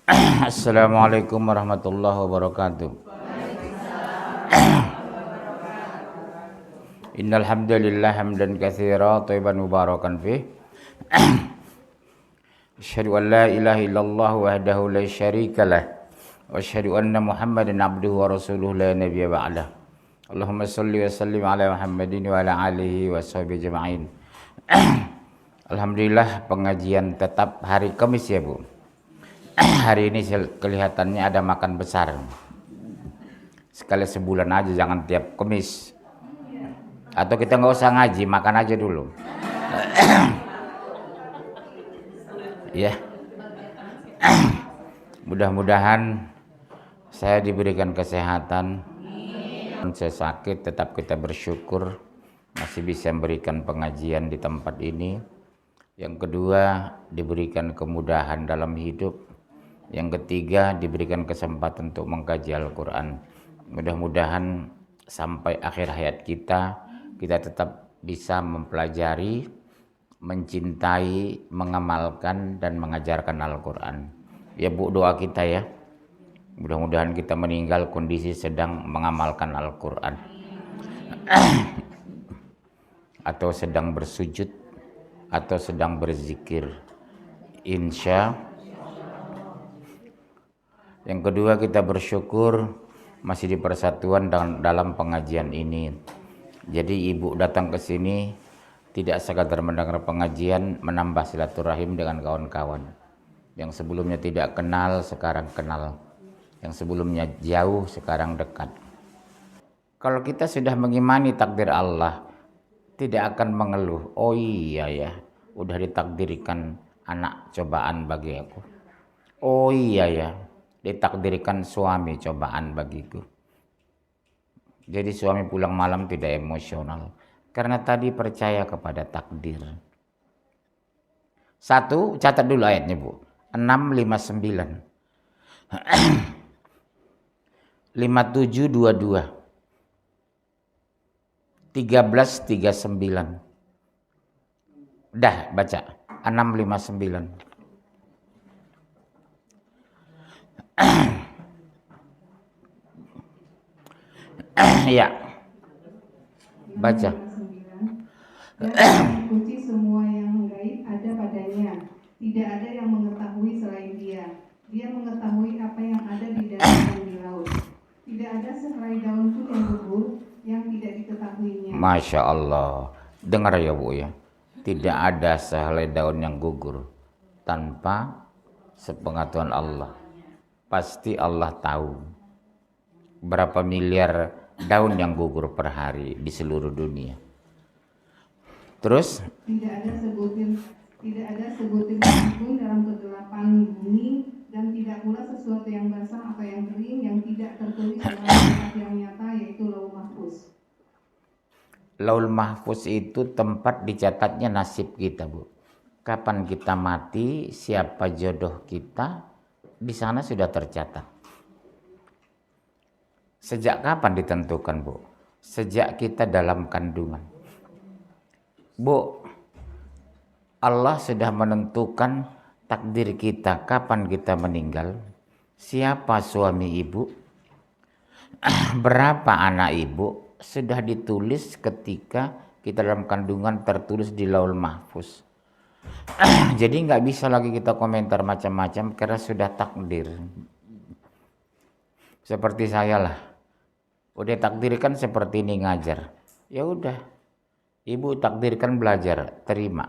Assalamualaikum warahmatullahi wabarakatuh. Innal hamdalillah hamdan katsira thayyiban mubarakan fih. Asyhadu an la ilaha illallah wahdahu la syarikalah wa asyhadu anna Muhammadan abduhu wa rasuluhu la nabiyya ba'dah. Allahumma shalli wa sallim ala Muhammadin wa ala alihi wa sahbihi ajma'in. Alhamdulillah pengajian tetap hari Kamis ya Bu. Hari ini kelihatannya ada makan besar. Sekali sebulan aja, jangan tiap Kamis. Atau kita nggak usah ngaji, makan aja dulu. Ya. Mudah-mudahan saya diberikan kesehatan. Saya sakit, tetap kita bersyukur masih bisa memberikan pengajian di tempat ini. Yang kedua, diberikan kemudahan dalam hidup. Yang ketiga, diberikan kesempatan untuk mengkaji Al-Quran. Mudah-mudahan sampai akhir hayat kita tetap bisa mempelajari, mencintai, mengamalkan, dan mengajarkan Al-Quran. Ya Bu, doa kita ya. Mudah-mudahan kita meninggal kondisi sedang mengamalkan Al-Quran. Atau sedang bersujud, atau sedang berzikir. Insya. Yang kedua, kita bersyukur masih di persatuan dalam pengajian ini. Jadi ibu datang ke sini tidak sekadar mendengar pengajian, menambah silaturahim dengan kawan-kawan. Yang sebelumnya tidak kenal, sekarang kenal. Yang sebelumnya jauh, sekarang dekat. Kalau kita sudah mengimani takdir Allah, tidak akan mengeluh. Oh iya ya, udah ditakdirkan anak cobaan bagi aku. Oh iya ya, ditakdirkan suami cobaan bagiku. Jadi suami pulang malam tidak emosional. Karena tadi percaya kepada takdir. Satu, catat dulu ayatnya Bu. 659. 5722. 1339. Dah baca. 659. Ya, baca. Dan mengikuti semua yang gaib ada padanya. Tidak ada yang mengetahui selain dia. Dia mengetahui apa yang ada di darat dan di laut. Tidak ada sehelai daun pun yang gugur yang tidak diketahuinya. Masya Allah. Dengar ya Bu ya. Tidak ada sehelai daun yang gugur tanpa sepengetahuan Allah. Pasti Allah tahu berapa miliar daun yang gugur per hari di seluruh dunia. Terus? Tidak ada sebutir pun dalam kegelapan bumi, dan tidak pula sesuatu yang basah atau yang kering yang tidak tertulis dalam kitab yang nyata, yaitu Lauhul Mahfuz. Lauhul Mahfuz itu tempat dicatatnya nasib kita Bu. Kapan kita mati, siapa jodoh kita, di sana sudah tercatat. Sejak kapan ditentukan Bu? Sejak kita dalam kandungan. Bu, Allah sudah menentukan takdir kita kapan kita meninggal. Siapa suami ibu? Berapa anak ibu? Sudah ditulis ketika kita dalam kandungan, tertulis di Lauhul Mahfuz. Jadi nggak bisa lagi kita komentar macam-macam karena sudah takdir. Seperti saya lah. Udah takdirkan seperti ini ngajar. Ya udah. Ibu takdirkan belajar, terima.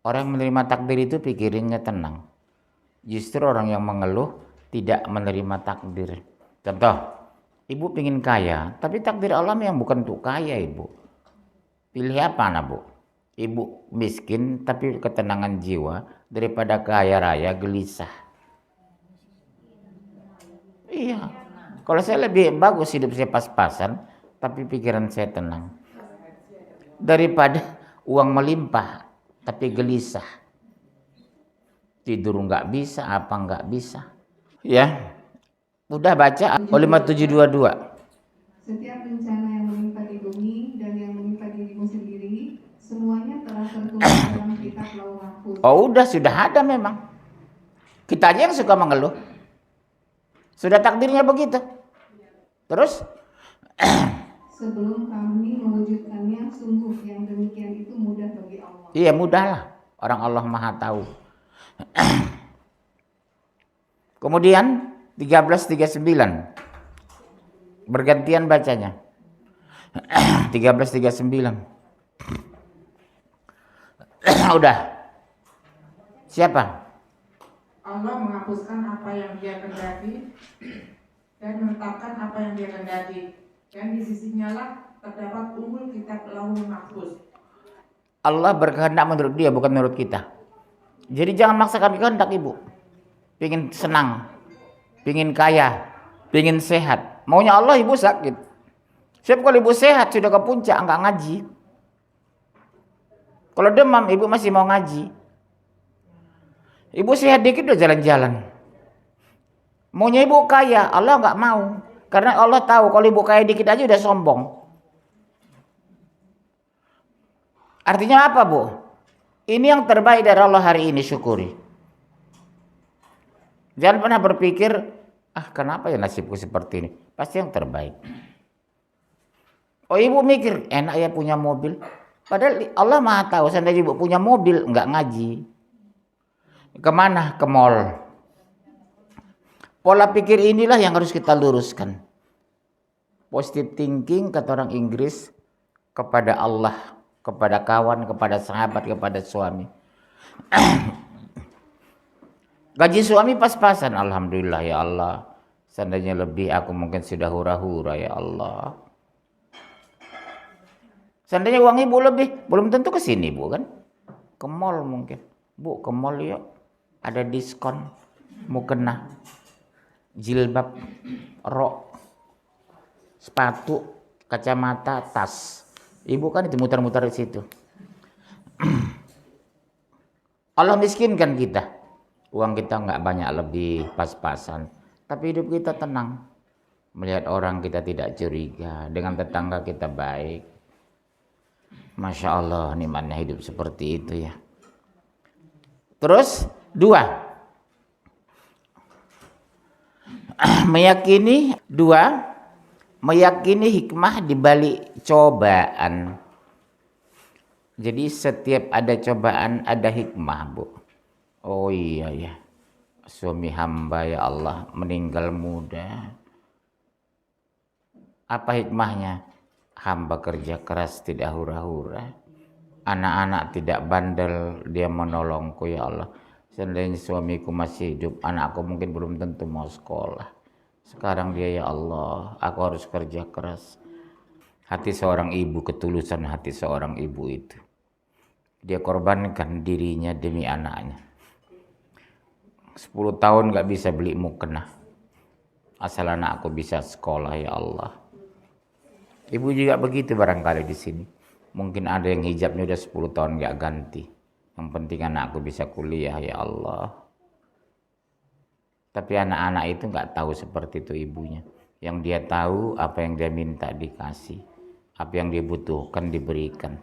Orang yang menerima takdir itu pikirannya tenang. Justru orang yang mengeluh tidak menerima takdir. Contoh, ibu pengen kaya, tapi takdir Allah yang bukan untuk kaya ibu. Pilih apa anak Bu? Ibu miskin tapi ketenangan jiwa daripada kaya raya gelisah. Iya. Kalau saya lebih bagus hidup saya pas-pasan, tapi pikiran saya tenang. Daripada uang melimpah, tapi gelisah. Tidur nggak bisa, apa nggak bisa. Ya, udah baca 5722. Setiap bencana yang menimpa di bumi dan yang menimpa dirimu sendiri, semuanya telah tertulis dalam kitab Lauhul Mahfuz. Oh udah, sudah ada memang. Kita aja yang suka mengeluh. Sudah takdirnya begitu. Terus? Sebelum kami mewujudkannya, sungguh yang demikian itu mudah bagi Allah. Iya, mudahlah. Orang Allah Maha tahu. Kemudian 1339. Bergantian bacanya. 1339. Udah. Siapa? Allah menghapuskan apa yang Dia kehendaki dan menetapkan apa yang Dia kehendaki. Dan di sisinya lah terdapat ummul kitab Lauhul Mahfuz. Allah berkehendak menurut Dia, bukan menurut kita. Jadi jangan maksakan kehendak ibu. Pingin senang, pingin kaya, pingin sehat. Maunya Allah ibu sakit. Siapa kalau ibu sehat sudah ke puncak enggak ngaji. Kalau demam ibu masih mau ngaji. Ibu sehat dikit udah jalan-jalan. Maunya ibu kaya, Allah enggak mau. Karena Allah tahu kalau ibu kaya dikit aja udah sombong. Artinya apa, Bu? Ini yang terbaik dari Allah hari ini, syukuri. Jangan pernah berpikir, kenapa ya nasibku seperti ini? Pasti yang terbaik. Oh, ibu mikir, enak ya punya mobil. Padahal Allah Maha tahu, seandainya ibu punya mobil, enggak ngaji. Kemana? Ke mall. Pola pikir inilah yang harus kita luruskan. Positive thinking, kata orang Inggris, kepada Allah, kepada kawan, kepada sahabat, kepada suami. Gaji suami pas-pasan, alhamdulillah ya Allah. Seandainya lebih aku mungkin sudah hura-hura ya Allah. Seandainya uang ibu lebih, belum tentu ke sini Bu kan. Ke mall mungkin. Bu, ke mall yuk. Ada diskon. Mukena. Jilbab, rok, sepatu, kacamata, tas. Ibu kan itu muter-muter di situ. Allah miskinkan kita. Uang kita nggak banyak lebih, pas-pasan. Tapi hidup kita tenang. Melihat orang kita tidak curiga. Dengan tetangga kita baik. Masya Allah, nikmatnya hidup seperti itu ya. Terus, 2. Meyakini hikmah di balik cobaan. Jadi setiap ada cobaan ada hikmah, Bu. Oh iya ya. Suami hamba ya Allah meninggal muda. Apa hikmahnya? Hamba kerja keras tidak hura-hura. Anak-anak tidak bandel, dia menolongku ya Allah. Seandainya suamiku masih hidup, anakku mungkin belum tentu mau sekolah. Sekarang dia ya Allah, aku harus kerja keras. Hati seorang ibu, ketulusan hati seorang ibu itu. Dia korbankan dirinya demi anaknya. 10 tahun gak bisa beli mukena. Asal anakku bisa sekolah ya Allah. Ibu juga begitu barangkali di sini. Mungkin ada yang hijabnya udah 10 tahun gak ganti. Yang penting anakku bisa kuliah ya Allah. Tapi anak-anak itu nggak tahu seperti itu ibunya. Yang dia tahu apa yang dia minta dikasih. Apa yang dia butuhkan diberikan.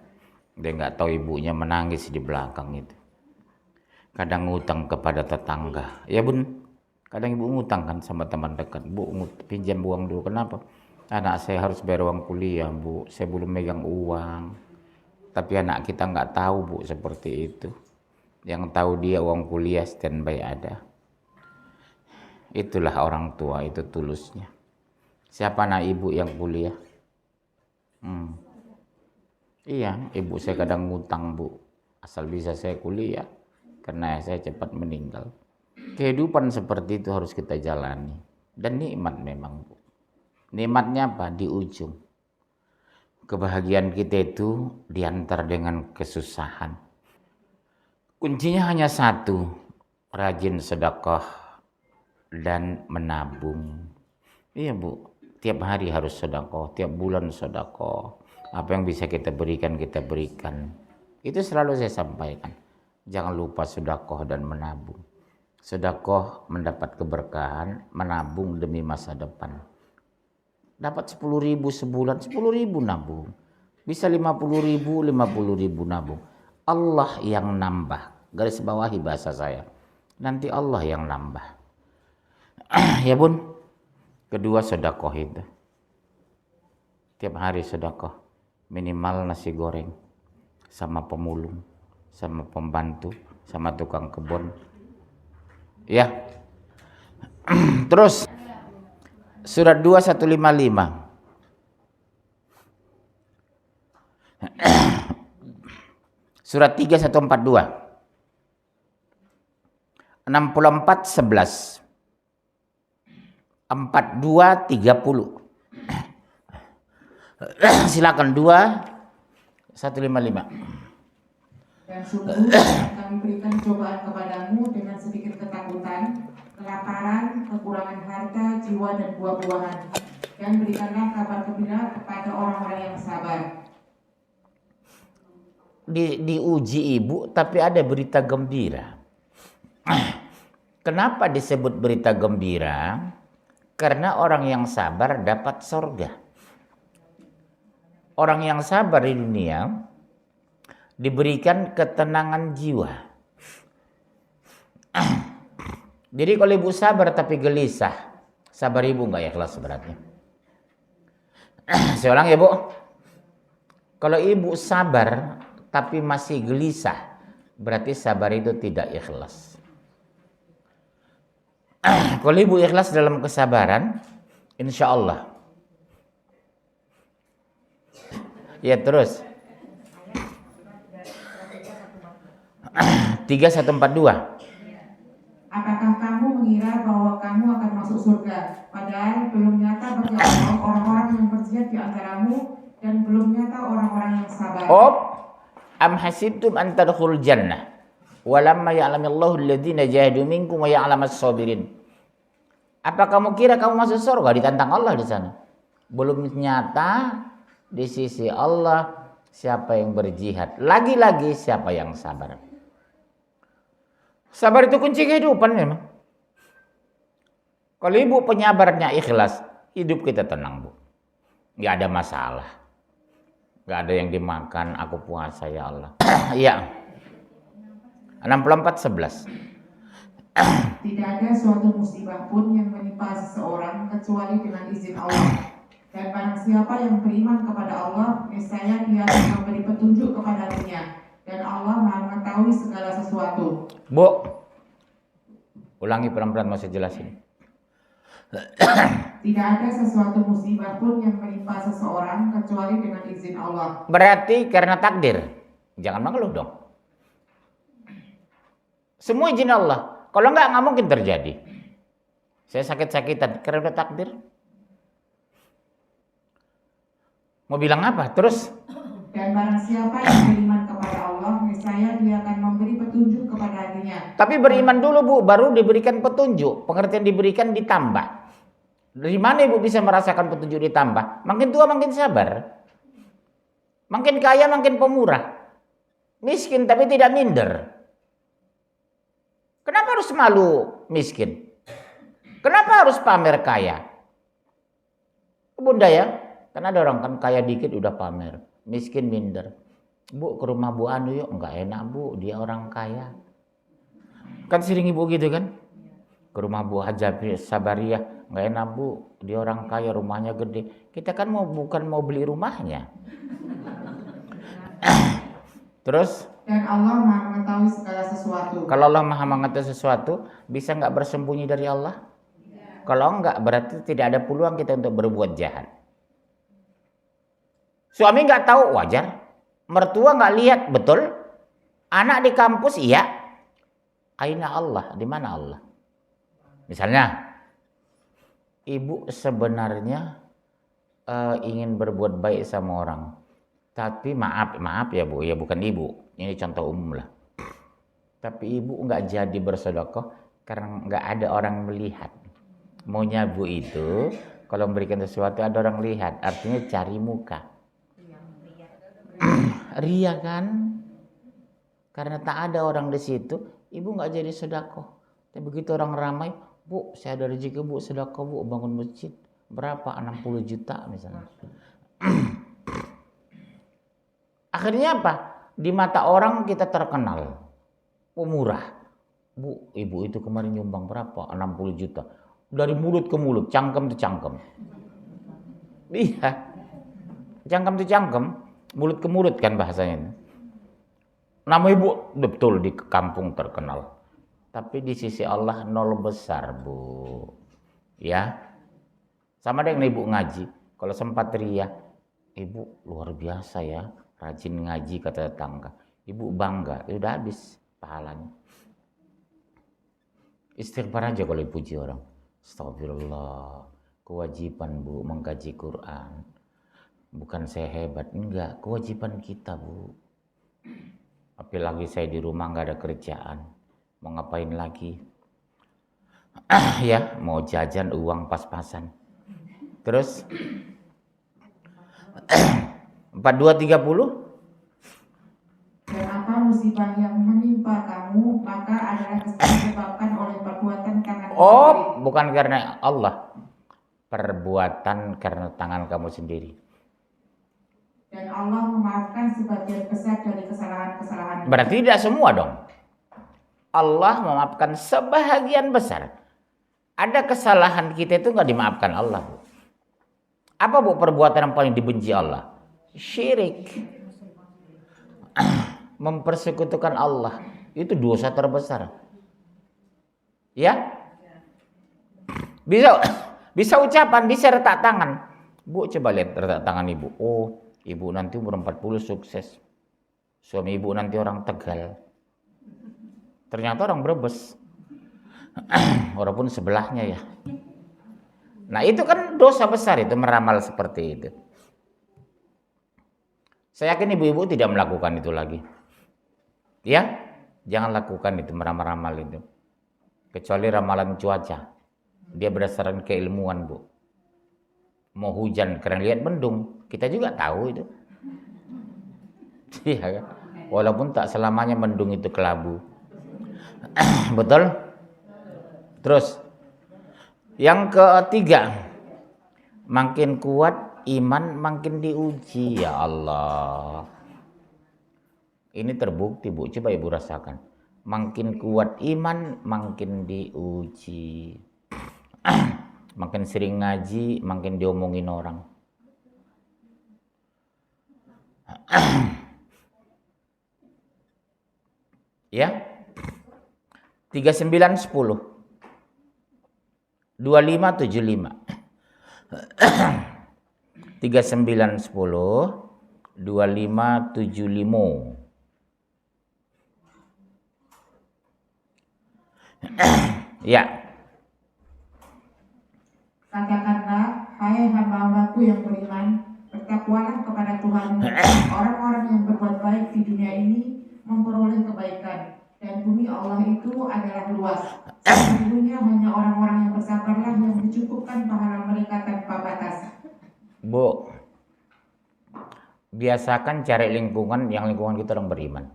Dia nggak tahu ibunya menangis di belakang itu. Kadang ngutang kepada tetangga. Ya Bun, kadang ibu ngutang kan sama teman dekat. Bu, pinjam uang dulu. Kenapa? Anak saya harus bayar uang kuliah, Bu. Saya belum megang uang. Tapi anak kita nggak tahu, Bu, seperti itu. Yang tahu dia uang kuliah standby ada. Itulah orang tua, itu tulusnya. Siapa anak ibu yang kuliah? Iya, ibu saya kadang ngutang, Bu. Asal bisa saya kuliah. Karena saya cepat meninggal. Kehidupan seperti itu harus kita jalani. Dan nikmat memang, Bu. Nikmatnya apa? Di ujung. Kebahagiaan kita itu diantar dengan kesusahan. Kuncinya hanya satu, rajin sedekah dan menabung. Iya Bu, tiap hari harus sedekah, tiap bulan sedekah. Apa yang bisa kita berikan, kita berikan. Itu selalu saya sampaikan. Jangan lupa sedekah dan menabung. Sedekah mendapat keberkahan, menabung demi masa depan. Dapat 10.000 sebulan, 10.000 nabung. Bisa 50.000 nabung. Allah yang nambah. Garis bawahi bahasa saya. nanti Allah yang nambah. Ya bun. Kedua sedekah itu. Tiap hari sedekah. Minimal nasi goreng. Sama pemulung. Sama pembantu. Sama tukang kebun. Ya. Terus. Surat 2155. Surat 3142. 64:11. 42:30. Silakan 2155. Dan sungguh kami berikan cobaan kepadamu dengan sedikit ketakutan, kelaparan, kekurangan harta, jiwa dan buah-buahan. Dan berikanlah kabar gembira kepada orang-orang yang sabar. Diuji ibu, tapi ada berita gembira. Kenapa disebut berita gembira? Karena orang yang sabar dapat surga. Orang yang sabar di dunia diberikan ketenangan jiwa. Jadi kalau ibu sabar tapi gelisah, sabar ibu nggak ikhlas beratnya. Saya ulang ya bu. Kalau ibu sabar tapi masih gelisah, berarti sabar itu tidak ikhlas. Kalau ibu ikhlas dalam kesabaran, insya Allah. Ya terus. 3142. Apakah kamu mengira bahwa kamu akan masuk surga? Padahal belum nyata bagi Allah orang-orang yang berjihad di antaramu, dan belum nyata orang-orang yang sabar. Am hasibtum an tadkhulul jannah walamma ya'lamillahu alladhina jahadu minkum wa ya'lamas sabirin. Apa kamu kira kamu masuk surga? Ditantang Allah di sana. Belum nyata di sisi Allah siapa yang berjihad. Lagi-lagi siapa yang sabar. Sabar itu kunci kehidupan memang. Kalau ibu penyabarnya ikhlas, hidup kita tenang bu. Nggak ada masalah. Nggak ada yang dimakan, aku puasa ya Allah. Iya. 64:11. Tidak ada suatu musibah pun yang menimpa seseorang kecuali dengan izin Allah. Dan barang siapa yang beriman kepada Allah, niscaya dia akan memberi petunjuk kepadanya. Dan Allah Maha mengetahui segala sesuatu. Bu, ulangi pelan-pelan mau saya jelasin. Tidak ada sesuatu musibah pun yang menimpa seseorang kecuali dengan izin Allah. Berarti karena takdir. Jangan mengeluh dong. Semua izin Allah. Kalau enggak mungkin terjadi. Saya sakit-sakitan karena udah takdir. Mau bilang apa? Terus? Dan barang siapa yang beriman kepada Allah, niscaya dia akan memberi petunjuk kepada hatinya. Tapi beriman dulu bu, baru diberikan petunjuk. Pengertian diberikan ditambah. Dari mana ibu bisa merasakan petunjuk ditambah? Makin tua makin sabar. Makin kaya makin pemurah. Miskin tapi tidak minder. Kenapa harus malu miskin? Kenapa harus pamer kaya? Bunda ya, kan ada orang kan kaya dikit udah pamer, miskin minder. Bu ke rumah Bu Anu yuk, enggak enak bu, dia orang kaya. Kan sering ibu gitu kan? Ke rumah Bu Haja Sabariyah, enggak enak bu, dia orang kaya, rumahnya gede. Kita kan bukan mau beli rumahnya. Terus? Dan Allah Maha mengetahui segala sesuatu. Kalau Allah Maha mengetahui sesuatu, bisa nggak bersembunyi dari Allah? Kalau enggak, berarti tidak ada peluang kita untuk berbuat jahat. Suami nggak tahu, wajar. Mertua nggak lihat, betul. Anak di kampus, iya. Aina Allah, di mana Allah? Misalnya, ibu sebenarnya ingin berbuat baik sama orang. Tapi maaf ya bu, ya bukan ibu. Ini contoh umum lah. Tapi ibu nggak jadi bersedekah karena nggak ada orang melihat. Maunya bu itu kalau memberikan sesuatu ada orang lihat, artinya cari muka. Ria kan? Karena tak ada orang di situ, ibu nggak jadi sedekah. Tapi begitu orang ramai, bu saya ada rezeki bu sedekah bu bangun masjid. Berapa? 60 juta misalnya. Akhirnya apa? Di mata orang kita terkenal. Murah. Bu, ibu itu kemarin nyumbang berapa? 60 juta. Dari mulut ke mulut, cangkem ke cangkem. Iya, cangkem ke cangkem, mulut ke mulut kan bahasanya. Nama ibu betul di kampung terkenal. Tapi di sisi Allah nol besar, Bu. Ya, sama dengan ibu ngaji. Kalau sempat ria, ibu luar biasa ya, rajin ngaji kata tetangga. Ibu bangga, udah habis pahalanya. Istighfar aja kalau dipuji orang. Astagfirullah, kewajiban Bu mengkaji Quran. Bukan saya hebat, enggak, kewajiban kita Bu. Apalagi saya di rumah nggak ada kerjaan, mau ngapain lagi? Ya, mau jajan uang pas-pasan. Terus 4230. Dan apa musibah yang menimpa kamu, maka adalah disebabkan oleh perbuatan tangan sendiri. Oh, bukan karena Allah. Perbuatan karena tangan kamu sendiri. Dan Allah memaafkan sebagian besar dari kesalahan-kesalahan. Berarti tidak semua dong. Allah memaafkan sebahagian besar. Ada kesalahan kita itu nggak dimaafkan Allah, Bu. Apa Bu perbuatan yang paling dibenci Allah? Syirik. Mempersekutukan Allah. Itu dosa terbesar. Ya? Bisa ucapan, bisa retak tangan. Bu, coba lihat retak tangan ibu. Oh, ibu nanti umur 40 sukses. Suami ibu nanti orang Tegal. Ternyata orang Brebes. Walaupun sebelahnya ya. Nah itu kan dosa besar itu, meramal seperti itu. Saya yakin ibu-ibu tidak melakukan itu lagi. Ya, jangan lakukan itu, meramal-ramal itu. Kecuali ramalan cuaca. Dia berdasarkan keilmuan, Bu. Mau hujan karena lihat mendung, kita juga tahu itu. Iya kan? Walaupun tak selamanya mendung itu kelabu. Betul? Terus yang ketiga, makin kuat iman makin diuji. Ya Allah, ini terbukti Bu, coba ibu rasakan. Makin kuat iman makin diuji. Makin sering ngaji makin diomongin orang. Ya, 3910 2575 3910 2575. Ya. Katakanlah, hai hamba-hambaku yang beriman, bertakwalah kepada Tuhan. Orang-orang yang berbuat baik di dunia ini memperoleh kebaikan, dan bumi Allah itu adalah luas. Sesungguhnya hanya orang-orang yang bersabarlah yang dicukupkan pahala mereka tanpa batas. Bu, biasakan cari lingkungan yang lingkungan kita orang beriman.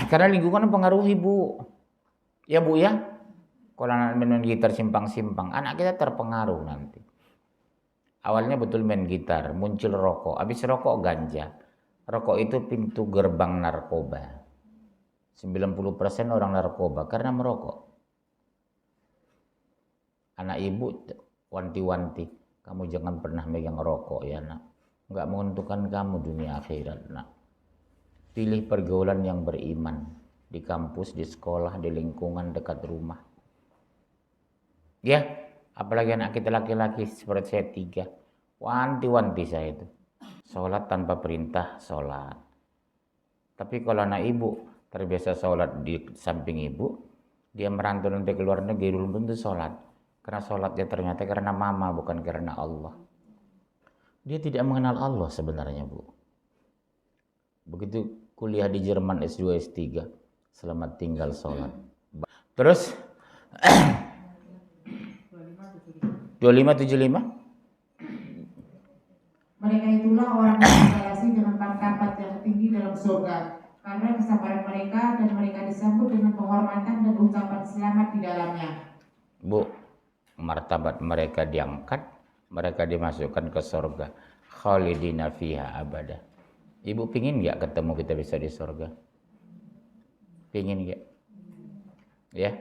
Karena lingkungan mempengaruhi, Bu. Ya Bu ya. Kalau anak main gitar simpang-simpang, anak kita terpengaruh nanti. Awalnya betul main gitar, muncul rokok, habis rokok ganja. Rokok itu pintu gerbang narkoba. 90% orang narkoba karena merokok. Anak ibu wanti-wanti, kamu jangan pernah megang rokok ya nak. Enggak menguntungkan kamu dunia akhirat nak. Pilih pergaulan yang beriman. Di kampus, di sekolah, di lingkungan dekat rumah. Ya, apalagi anak kita laki-laki seperti saya 3. Wanti-wanti saya itu. Sholat tanpa perintah, sholat. Tapi kalau anak ibu terbiasa sholat di samping ibu, dia merantau nanti ke luar negeri belum tentu sholat. Karena sholatnya ternyata karena mama, bukan karena Allah. Dia tidak mengenal Allah sebenarnya, Bu. Begitu kuliah di Jerman S2, S3, selamat tinggal sholat. Terus 2575. Mereka itulah orang yang dibalasi dengan martabat yang tinggi dalam surga, karena kesabaran mereka, dan mereka disambut dengan penghormatan dan ucapan selamat di dalamnya. Bu, martabat mereka diangkat, mereka dimasukkan ke surga. Khalidina fiha abada. Ibu pingin nggak ketemu kita bisa di surga? Pingin nggak? Ya,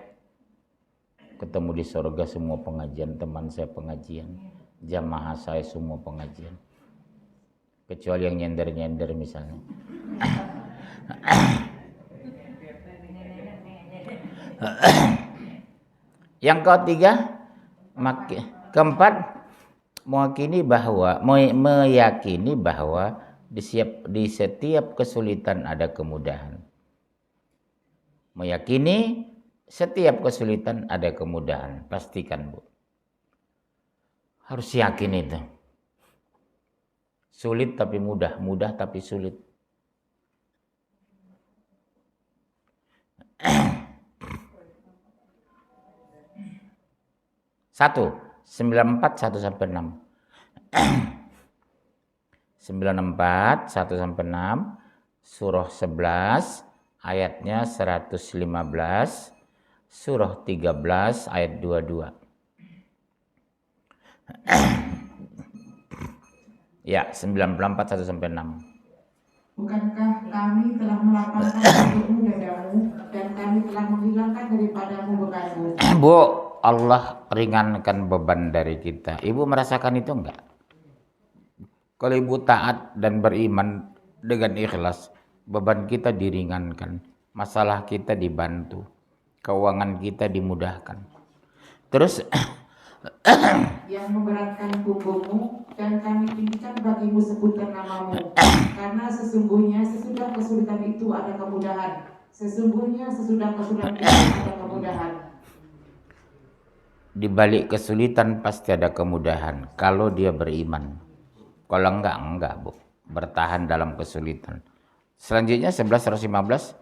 ketemu di surga semua pengajian, teman saya pengajian, jamaah saya semua pengajian, kecuali yang nyender-nyender misalnya. Yang ketiga, keempat, meyakini bahwa di setiap kesulitan ada kemudahan. Meyakini setiap kesulitan ada kemudahan. Pastikan, Bu. Harus yakin itu. Sulit tapi mudah, mudah tapi sulit. Satu, 94, 1 sampai 6. 94, 1 sampai 6, surah 11, ayatnya 115, surah 13, ayat 22. Ya, 94, 1 sampai 6. Bukankah kami telah melapangkan untukmu dadamu, dan kami telah menghilangkan daripadamu bebanmu? Bu, Allah ringankan beban dari kita. Ibu merasakan itu enggak? Kalau ibu taat dan beriman dengan ikhlas, beban kita diringankan, masalah kita dibantu, keuangan kita dimudahkan. Terus yang memberatkan punggungmu, dan kami tinggikan bagimu sebutan namamu, karena sesungguhnya sesudah kesulitan itu ada kemudahan. Sesungguhnya sesudah kesulitan itu ada kemudahan. Di balik kesulitan pasti ada kemudahan kalau dia beriman. Kalau enggak, Bu. Bertahan dalam kesulitan. Selanjutnya 11 115.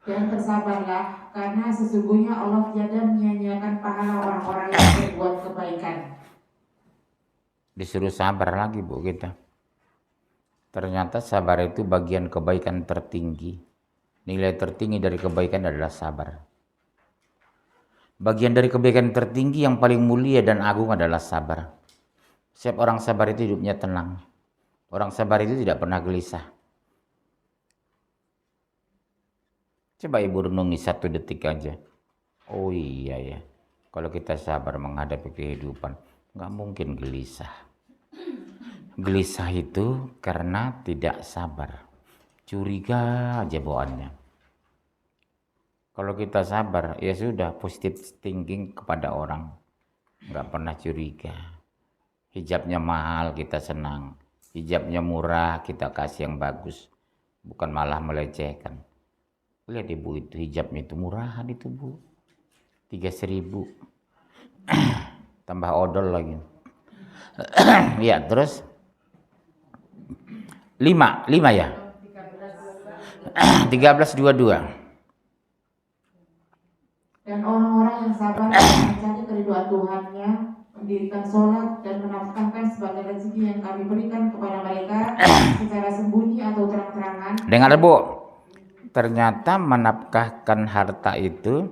Dan bersabarlah, karena sesungguhnya Allah tiada menyia-nyiakan pahala orang-orang yang berbuat kebaikan. Disuruh sabar lagi, Bu, kita. Ternyata sabar itu bagian kebaikan tertinggi. Nilai tertinggi dari kebaikan adalah sabar. Bagian dari kebaikan tertinggi yang paling mulia dan agung adalah sabar. Setiap orang sabar itu hidupnya tenang. Orang sabar itu tidak pernah gelisah. Coba ibu renungi 1 detik aja. Oh iya ya, kalau kita sabar menghadapi kehidupan, nggak mungkin gelisah. Gelisah itu karena tidak sabar. Curiga aja bawaannya. Kalau kita sabar, ya sudah, positive thinking kepada orang. Nggak pernah curiga. Hijabnya mahal, kita senang. Hijabnya murah, kita kasih yang bagus. Bukan malah melecehkan. Lihat ibu, itu hijabnya itu murahan itu, Bu. 3.000. Tambah odol lagi. Ya, terus 5 ya. 13:22. Dan orang-orang yang sabar dan mencari keridhaan Tuhannya, mendirikan sholat dan menafkahkan sebagai rezeki yang kami berikan kepada mereka secara sembunyi atau terang-terangan. Dengar, Bu. Ternyata menafkahkan harta itu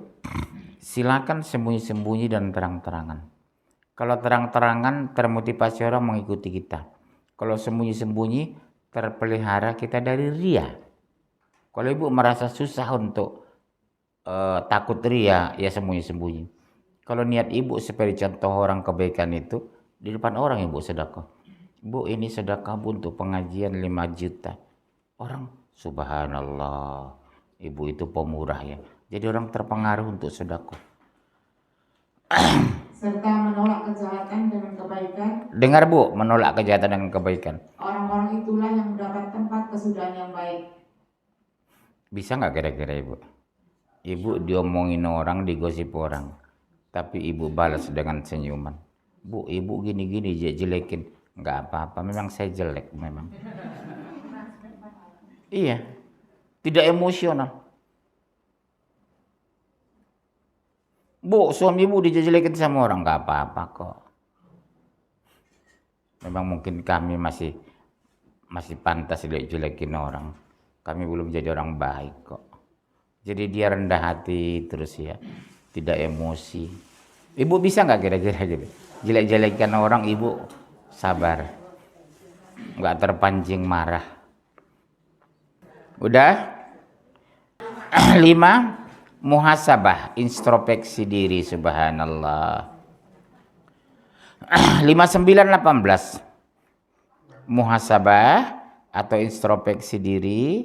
silakan sembunyi-sembunyi dan terang-terangan. Kalau terang-terangan termotivasi orang mengikuti kita. Kalau sembunyi-sembunyi terpelihara kita dari ria. Kalau ibu merasa susah untuk takut ria, ya sembunyi-sembunyi. Kalau niat ibu seperti contoh orang kebaikan itu, di depan orang ibu sedekah. Bu, ini sedekah Bu untuk pengajian 5 juta. Orang, subhanallah, ibu itu pemurah ya. Jadi orang terpengaruh untuk sedekah. Serta menolak kejahatan dengan kebaikan. Dengar, Bu, menolak kejahatan dengan kebaikan. Orang-orang itulah yang mendapat tempat kesudahan yang baik. Bisa nggak kira-kira ibu? Ibu diomongin orang, digosip orang, tapi ibu balas dengan senyuman. Bu, ibu gini-gini jelekin. Nggak apa-apa, memang saya jelek memang. Iya, tidak emosional. Bu, suami ibu dijelekin sama orang, nggak apa-apa kok. Memang mungkin kami masih pantas jelek-jelekin orang. Kami belum jadi orang baik kok. Jadi dia rendah hati terus ya, tidak emosi. Ibu bisa nggak kira-kira jelek-jelekan orang, ibu sabar? nggak terpancing marah. Udah? 5. Muhasabah, introspeksi diri, subhanallah. 5918. Muhasabah atau introspeksi diri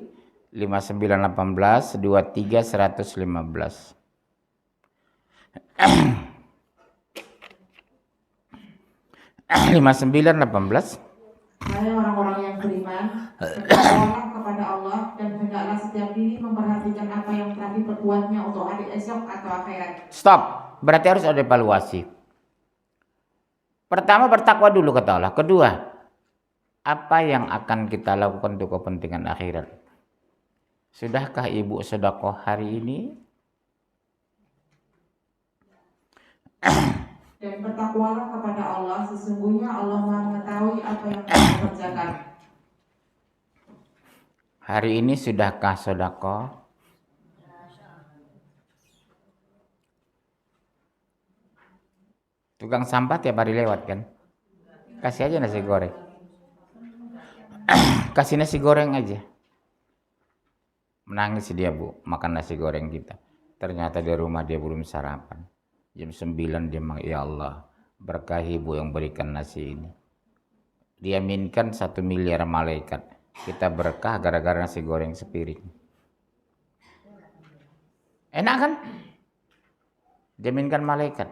5918 23 115. 5918. Hai orang-orang yang beriman, bertakwalah kepada Allah dan hendaklah setiap diri memperhatikan apa yang telah diperbuatnya untuk hari esok atau akhirat. Stop. Berarti harus ada evaluasi. Pertama, bertakwa dulu kata Allah. Kedua, apa yang akan kita lakukan untuk kepentingan akhirat? Sudahkah ibu sedekah hari ini? Dan bertakwalah kepada Allah, sesungguhnya Allah Maha mengetahui apa yang kamu kerjakan. Hari ini sudahkah sedekah? Tukang sampah tiap hari lewat kan? Kasih aja nasi goreng. Kasih nasi goreng aja. Menangis dia bu, makan nasi goreng kita. Ternyata di rumah dia belum sarapan. Jam 9 dia bilang, ya Allah, berkahi ibu yang berikan nasi ini. Diaminkan 1 miliar malaikat. Kita berkah gara-gara nasi goreng sepiring. Enak kan? Diaminkan malaikat.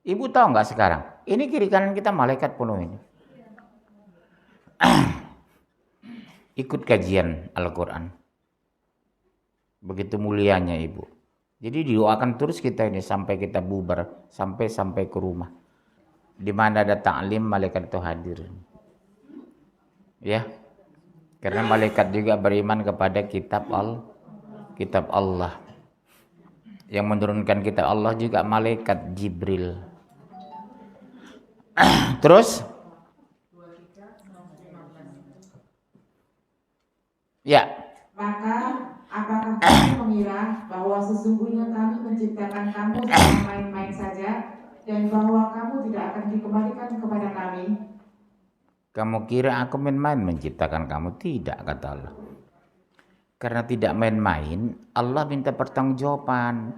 Ibu tahu nggak sekarang? Ini kiri kanan kita malaikat penuh ini. Ikut kajian Al-Quran. Begitu mulianya ibu. Jadi didoakan terus kita ini sampai kita bubar, sampai ke rumah. Di mana ada ta'lim, malaikat itu hadir. Ya. Karena malaikat juga beriman kepada kitab Allah. Yang menurunkan kitab Allah juga malaikat Jibril. Terus ya. Maka apakah kamu mengira bahwa sesungguhnya kami menciptakan kamu secara main-main saja dan bahwa kamu tidak akan dikembalikan kepada kami? Kamu kira aku main-main menciptakan kamu? Tidak, kata Allah. Karena tidak main-main, Allah minta pertanggungjawaban.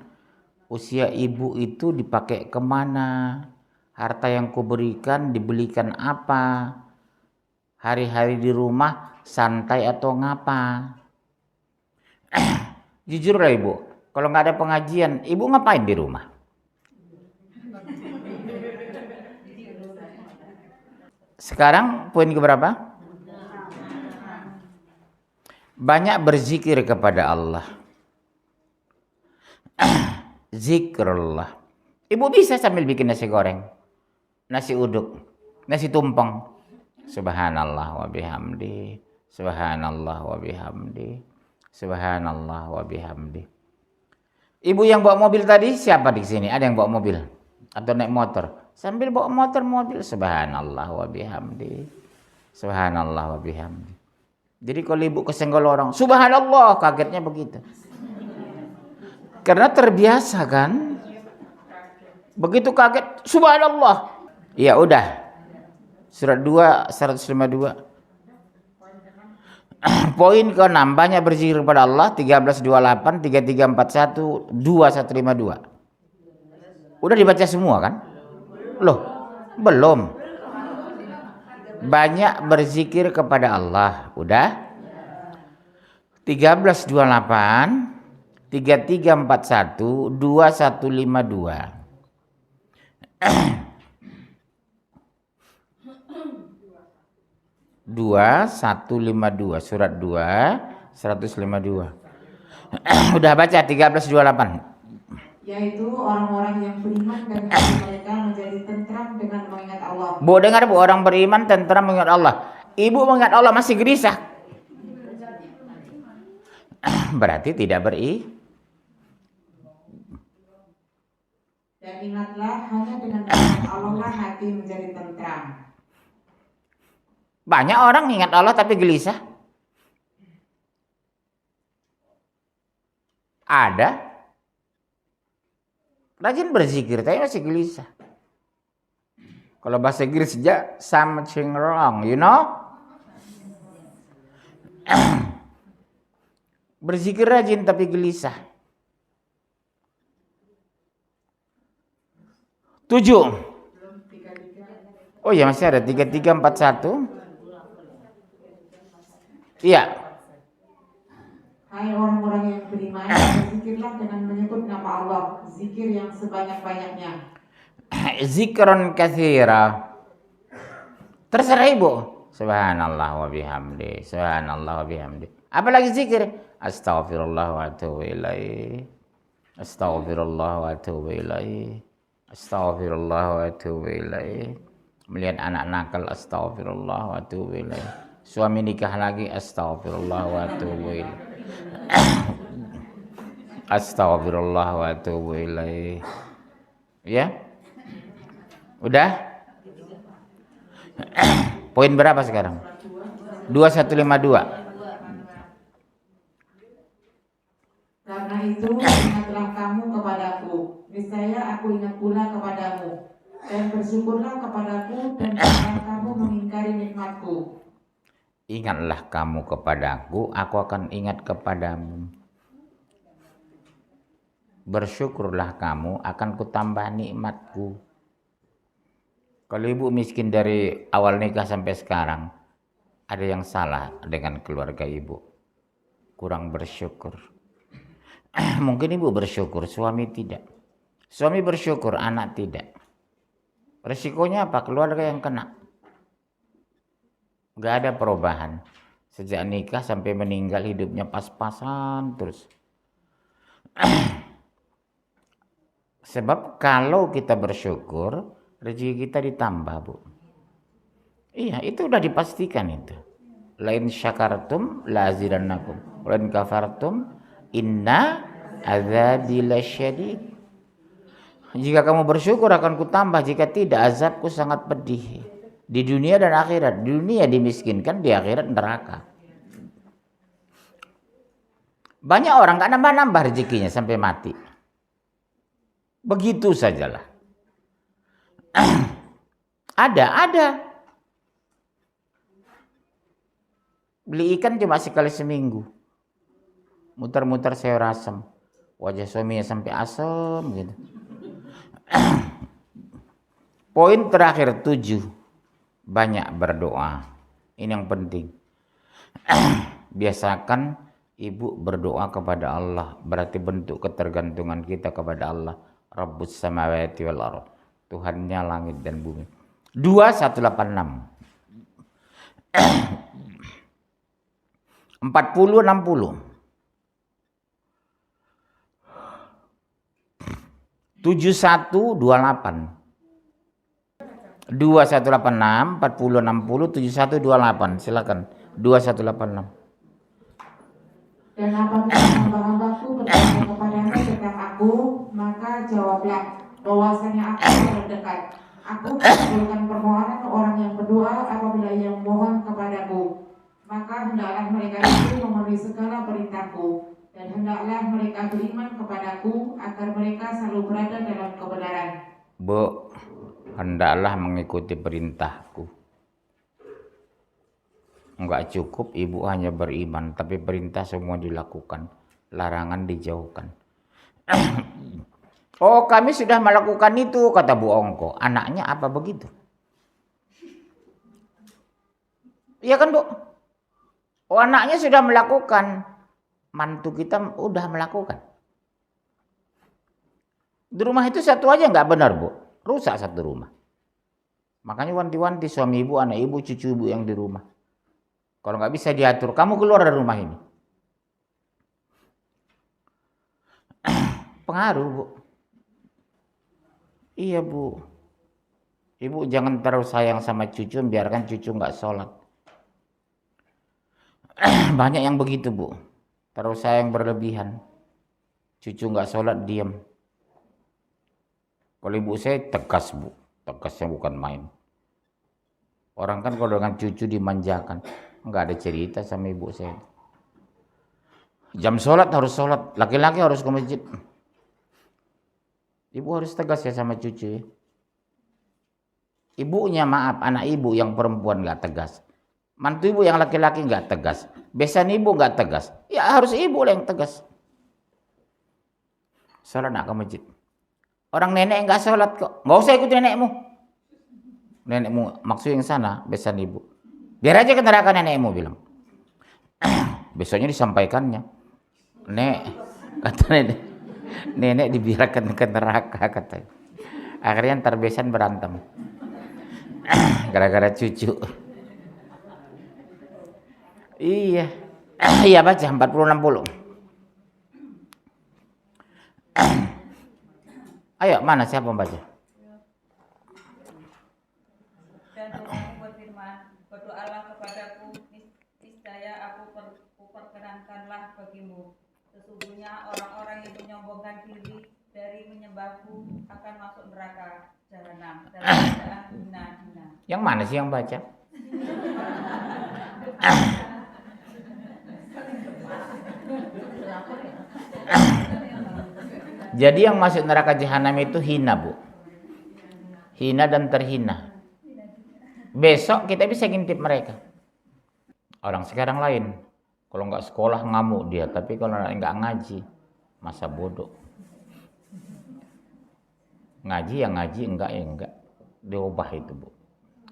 Usia ibu itu dipakai kemana? Harta yang kuberikan dibelikan apa? Hari-hari di rumah santai atau ngapa? Jujur lah ibu, kalau nggak ada pengajian, ibu ngapain di rumah? Sekarang poin keberapa? Banyak berzikir kepada Allah. Zikrullah. Ibu bisa sambil bikin nasi goreng, nasi uduk, nasi tumpeng. Subhanallah wa bihamdi, subhanallah wa bihamdi, subhanallah wa bihamdi. Ibu yang bawa mobil tadi siapa di sini? Ada yang bawa mobil atau naik motor? Sambil bawa mobil, subhanallah wa bihamdi, subhanallah wa bihamdi. Jadi kalau ibu kesenggol orang, subhanallah, kagetnya begitu. Karena terbiasa kan. Begitu kaget, subhanallah. Ya udah. Surat 2 152. Poin ke-6, banyak berzikir kepada Allah 1328, 3341, 2152. Udah dibaca semua kan? Loh, belum. Banyak berzikir kepada Allah, udah. 1328, 3341, 2152. 2152, surat 2 152. Udah baca 1328. Yaitu orang-orang yang beriman dan hati mereka menjadi tentram dengan mengingat Allah. Bu dengar bu, orang beriman tentram mengingat Allah. Ibu mengingat Allah masih gelisah. Berarti tidak Dan ingatlah, hanya dengan mengingat Allah lah hati menjadi tentram. Banyak orang ingat Allah tapi gelisah. Ada. Rajin berzikir tapi masih gelisah. Kalau bahasa Inggris saja something wrong, you know? Berzikir rajin tapi gelisah. 7. Oh ya, masih ada 3341. Iya. Hai orang-orang yang beriman, berzikirlah dengan menyebut nama Allah, zikir yang sebanyak-banyaknya. Zikron katsira. Terserah ibu. Subhanallah wa bihamdi. Subhanallah wa bihamdi. Apalagi zikir? Astaghfirullah wa atubu ilaih. Astaghfirullah wa atubu ilaih. Astaghfirullah wa atubu ilaih. Melihat anak nakal, astaghfirullah wa atubu ilaih. Suami nikah lagi, astaghfirullah wa atubu ilaih. Astaghfirullah wa atubu ilaih. Ya? Udah? Poin berapa sekarang? 2152. Karena itu ingatlah kamu kepadaku, niscaya aku ingat pula kepadamu, dan bersyukurlah kepadaku dan jangan kamu mengingkari nikmatku. Ingatlah kamu kepadaku, aku akan ingat kepadamu. Bersyukurlah kamu, akan kutambah nikmatku. Kalau ibu miskin dari awal nikah sampai sekarang, ada yang salah dengan keluarga ibu. Kurang bersyukur. Mungkin ibu bersyukur, suami tidak. Suami bersyukur, anak tidak. Resikonya apa? Keluarga yang kena. Gak ada perubahan. Sejak nikah sampai meninggal hidupnya pas-pasan terus. Sebab kalau kita bersyukur, rezeki kita ditambah, Bu. Iya, itu udah dipastikan itu. Lain syakartum la azidannakum. Lain kafartum inna azabi lasyadid. Jika kamu bersyukur akan kutambah, jika tidak azabku sangat pedih. Di dunia dan akhirat. Di dunia dimiskinkan, di akhirat neraka. Banyak orang gak nambah-nambah rezekinya sampai mati. Begitu sajalah. Ada. Beli ikan cuma sekali seminggu. Muter-muter sayur asam. Wajah suaminya sampai asam gitu. Poin terakhir 7. Banyak berdoa. Ini yang penting. Biasakan ibu berdoa kepada Allah. Berarti bentuk ketergantungan kita kepada Allah. Rabbus samawati wal ardh. Tuhannya langit dan bumi. 2186. 40-60. 7128. 2186, 4060, 7128. Silakan. 2186. Dan apabila hamba-hambaku bertanya kepadamu tentang aku, maka jawablah bahwasanya aku terdekat. Aku mengabulkan permohonan orang yang berdoa apabila ia memohon kepadaku. Maka hendaklah mereka itu memenuhi segala perintahku, dan hendaklah mereka beriman kepadaku agar mereka selalu berada dalam kebenaran. Bu, hendaklah mengikuti perintahku. Enggak cukup ibu hanya beriman, tapi perintah semua dilakukan, larangan dijauhkan. Oh, kami sudah melakukan itu, kata Bu Ongko. Anaknya apa begitu? Iya kan, Bu? Oh, anaknya sudah melakukan. Mantu kita udah melakukan. Di rumah itu satu aja nggak benar, Bu. Rusak satu rumah. Makanya wanti-wanti suami ibu, anak ibu, cucu ibu yang di rumah. Kalau nggak bisa diatur, kamu keluar dari rumah ini. Pengaruh, Bu. Iya, Bu. Ibu jangan terlalu sayang sama cucu, biarkan cucu nggak sholat. Banyak yang begitu, Bu. Terlalu sayang berlebihan. Cucu nggak sholat, diam. Kalau ibu saya tegas, Bu. Tegasnya bukan main. Orang kan kalau dengan cucu dimanjakan. Nggak ada cerita sama ibu saya. Jam sholat harus sholat. Laki-laki harus ke masjid. Ibu harus tegas ya sama cucu. Ibunya maaf, anak ibu yang perempuan nggak tegas. Mantu ibu yang laki-laki nggak tegas. Besan ibu nggak tegas, ya harus ibu lah yang tegas. Sholat nak ke masjid. Orang nenek nggak sholat kok, nggak usah ikut nenekmu. Nenekmu maksud yang sana, besan ibu. Biar aja ke neraka nenekmu bilang. Besoknya disampaikannya. Nek, kata nenek dibiarkan ke neraka katanya. Akhirnya antar besan berantem. Gara-gara cucu. Iya. Iya baca 40-60. Ayo, mana siapa membaca? Dan Tuhanmu berfirman, berdoalah kepadaku, niscaya aku perkenankanlah bagimu. Sesungguhnya orang-orang yang menyombongkan diri dari menyembahku akan masuk neraka jahanam dalam keadaan hina-hina. Yang mana sih yang baca? Jadi yang masuk neraka jahanam itu hina, Bu. Hina dan terhina. Besok kita bisa ngintip mereka. Orang sekarang lain. Kalau nggak sekolah ngamuk dia, tapi kalau nggak ngaji, masa bodoh. Ngaji ya ngaji, enggak ya enggak. Diubah itu, Bu.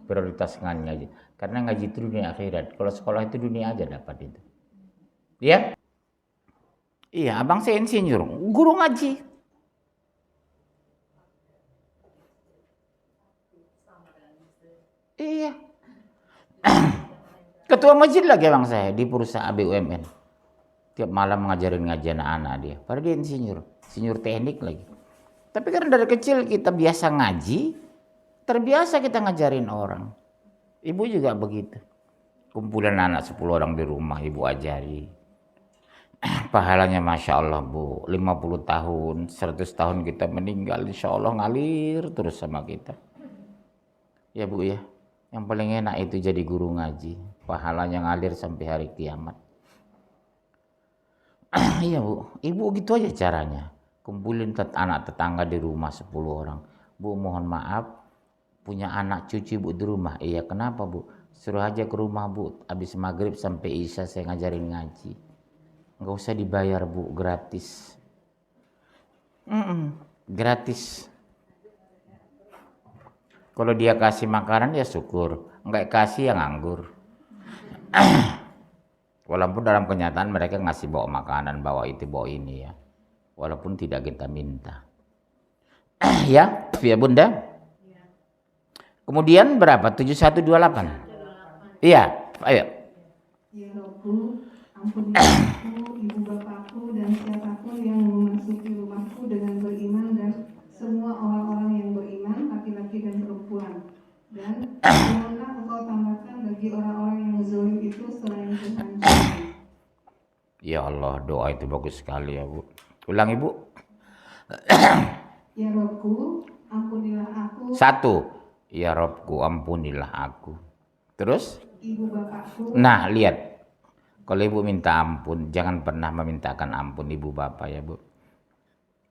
Prioritas ngaji. Karena ngaji itu dunia akhirat. Kalau sekolah itu dunia aja dapat itu. Ya? Iya, abang saya insinyur, guru ngaji. Iya. Ketua masjid lagi abang saya di perusahaan BUMN. Tiap malam ngajarin ngaji anak-anak dia. Padahal dia insinyur teknik lagi. Tapi karena dari kecil kita biasa ngaji, terbiasa kita ngajarin orang. Ibu juga begitu. Kumpulan anak 10 orang di rumah ibu ajari. Pahalanya Masya Allah, Bu. 50 tahun, 100 tahun kita meninggal, Insya Allah ngalir terus sama kita. Ya Bu ya. Yang paling enak itu jadi guru ngaji. Pahalanya ngalir sampai hari kiamat. Iya Bu. Ibu gitu aja caranya. Kumpulin anak tetangga di rumah 10 orang. Bu mohon maaf. Punya anak cucu Bu di rumah. Iya kenapa Bu? Suruh aja ke rumah Bu. Habis maghrib sampai isya saya ngajarin ngaji. Nggak usah dibayar Bu. Gratis. Gratis. Kalau dia kasih makanan ya syukur, enggak kasih ya nganggur. Walaupun dalam kenyataan mereka ngasih bawa makanan, bawa itu, bawa ini ya. Walaupun tidak kita minta. Ya, ya Bunda. Kemudian berapa? 7128. Iya, ayo. Ya Robku, ampuni aku, ibu bapakku, dan siapapun yang memasuki rumahku dengan beriman dan semua orang-orang yang beriman, laki-laki dan perempuan. Dan janganlah engkau tambahkan bagi orang-orang yang zalim itu selain Tuhan. Ya Allah, doa itu bagus sekali ya Bu. Ulang Ibu. Ya Robku, ampunilah aku. 1. Ya Robku, ampunilah aku. Terus? Ibu bapakku. Nah, lihat. Kalau Ibu minta ampun, jangan pernah memintakan ampun Ibu Bapak ya Bu.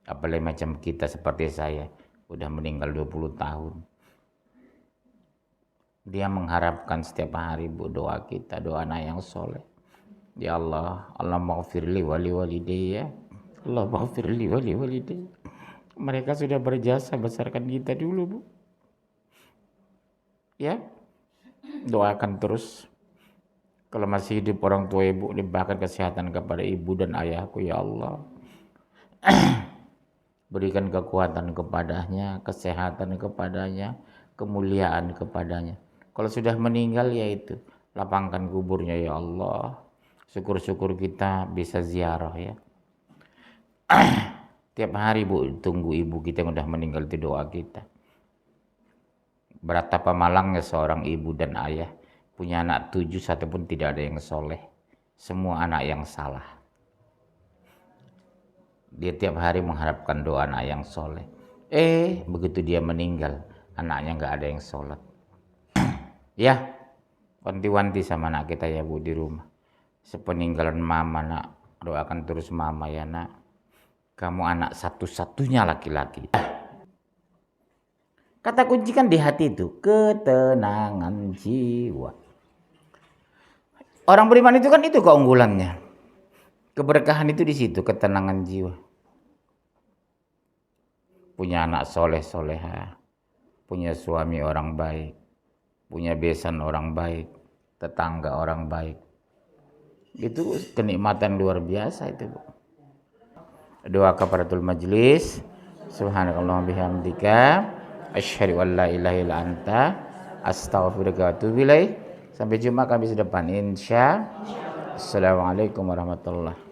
Apalagi macam kita seperti saya, udah meninggal 20 tahun. Dia mengharapkan setiap hari Bu doa kita, doa anak yang soleh. Ya Allah, Allah maghfirli wali walidayya. Allah maghfirli wali walidayya. Mereka sudah berjasa besarkan kita dulu Bu. Ya, doakan terus. Kalau masih hidup orang tua Ibu, limpahkan kesehatan kepada ibu dan ayahku ya Allah. Berikan kekuatan kepadanya, kesehatan kepadanya, kemuliaan kepadanya. Kalau sudah meninggal ya itu, lapangkan kuburnya ya Allah. Syukur-syukur kita bisa ziarah ya. Tiap hari Bu tunggu ibu kita yang udah meninggal itu doa kita. Betapa malangnya seorang ibu dan ayah punya anak 7 satu pun tidak ada yang soleh. Semua anak yang salah. Dia tiap hari mengharapkan doa anak yang soleh. Begitu dia meninggal, anaknya nggak ada yang sholat. Ya, wanti-wanti sama anak kita ya Bu di rumah. Sepeninggalan mama nak, doakan terus mama ya nak. Kamu anak satu-satunya laki-laki. Kata kunci kan di hati itu, ketenangan jiwa. Orang beriman itu kan itu keunggulannya. Keberkahan itu di situ, ketenangan jiwa. Punya anak soleh soleha, punya suami orang baik, punya besan orang baik, tetangga orang baik. Itu kenikmatan luar biasa itu, Bu. Doa kafaratul majlis. Subhanakallahumma bihamdika asyhadu an la ilaha illa anta astaghfiruka wa atubu ilaik. Sampai jumpa kami depan insya. Assalamualaikum warahmatullahi